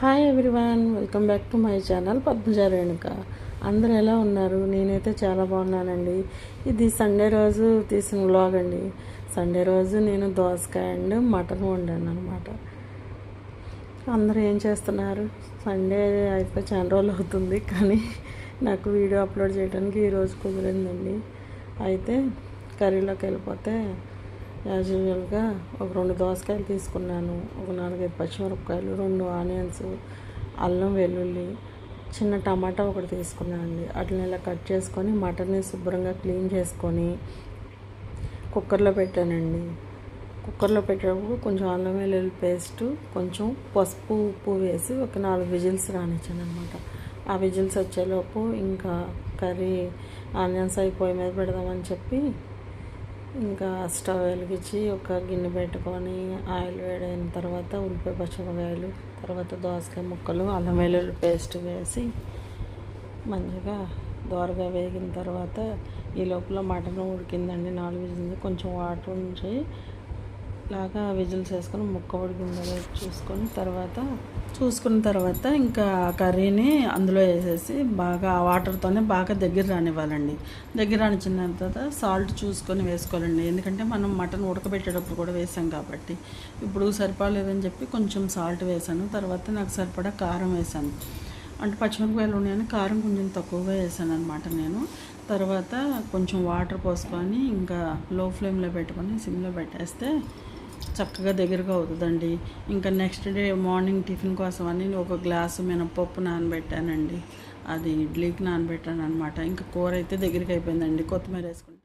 Hi everyone, welcome back to my channel Padmaja Renuka. అందరూ ఎలా ఉన్నారు? నేనైతే చాలా బాగున్నానండి. ఇది సండే రోజు తీసిన వ్లాగ్ అండి. సండే రోజు నేను దోసకాయ అండ్ మటన్ వండాను అనమాట. అందరూ ఏం చేస్తున్నారు? సండే అయితే చాలా రోజులు అవుతుంది, కానీ నాకు వీడియో అప్లోడ్ చేయడానికి ఈరోజు కుదిరిందండి. అయితే కర్రీలోకి వెళ్ళిపోతే యాజ్ యూజువల్గా ఒక 2 దోసకాయలు తీసుకున్నాను, ఒక 4-5 పచ్చిమిరపకాయలు, 2 ఆనియన్స్, అల్లం వెల్లుల్లి, చిన్న టమాటా ఒకటి తీసుకున్నాను అండి. అట్లా ఇలా కట్ చేసుకొని మటన్ని శుభ్రంగా క్లీన్ చేసుకొని కుక్కర్లో పెట్టానండి. కుక్కర్లో పెట్టేటప్పుడు కొంచెం అల్లం వెల్లుల్లి పేస్టు, కొంచెం పసుపు, ఉప్పు వేసి ఒక 4 విజిల్స్ రానిచ్చాను అనమాట. ఆ విజిల్స్ వచ్చేలోపు ఇంకా కర్రీ ఆనియన్స్ అయిపోయి మీద పెడదామని చెప్పి ఇంకా స్టవ్ వెలిగించి ఒక గిన్నె పెట్టుకొని ఆయిల్ వేడైన తర్వాత ఉల్లిపాయ పచ్చిమిరపకాయలు, తర్వాత దోసకాయ ముక్కలు, అల్లం వెల్లుల్లి పేస్ట్ వేసి మంచిగా దోరగా వేగిన తర్వాత ఈ లోపల మటన్ ఉడికిందండి. 4 విజిల్స్, కొంచెం వాటర్ ఉంచి లాగా విజిల్స్ వేసుకొని ముక్క ఉడికిందో చూసుకున్న తర్వాత ఇంకా కర్రీని అందులో వేసేసి బాగా వాటర్తోనే బాగా దగ్గర రానివ్వాలండి. దగ్గర రానిచ్చిన తర్వాత సాల్ట్ చూసుకొని వేసుకోవాలండి. ఎందుకంటే మనం మటన్ ఉడకబెట్టేటప్పుడు కూడా వేసాం కాబట్టి. ఇప్పుడు సరిపోలేదని చెప్పి కొంచెం సాల్ట్ వేసాను. తర్వాత నాకు సరిపడా కారం వేసాను. అంటే పచ్చిమిరపకాయలు ఉన్నాయని కారం కొంచెం తక్కువగా వేసాను అనమాట నేను. తర్వాత కొంచెం వాటర్ పోసుకొని ఇంకా లో ఫ్లేమ్లో పెట్టుకొని సిమ్లో పెట్టేస్తే చక్కగా దగ్గరగా అవుతుందండి. ఇంకా నెక్స్ట్ డే మార్నింగ్ టిఫిన్ కోసం అని ఒక గ్లాసు మినపప్పు నానబెట్టానండి. అది ఇడ్లీకి నానబెట్టాను అనమాట. ఇంకా కూర అయితే దగ్గరికి అయిపోయిందండి. కొత్తిమీర వేసుకుంటాను.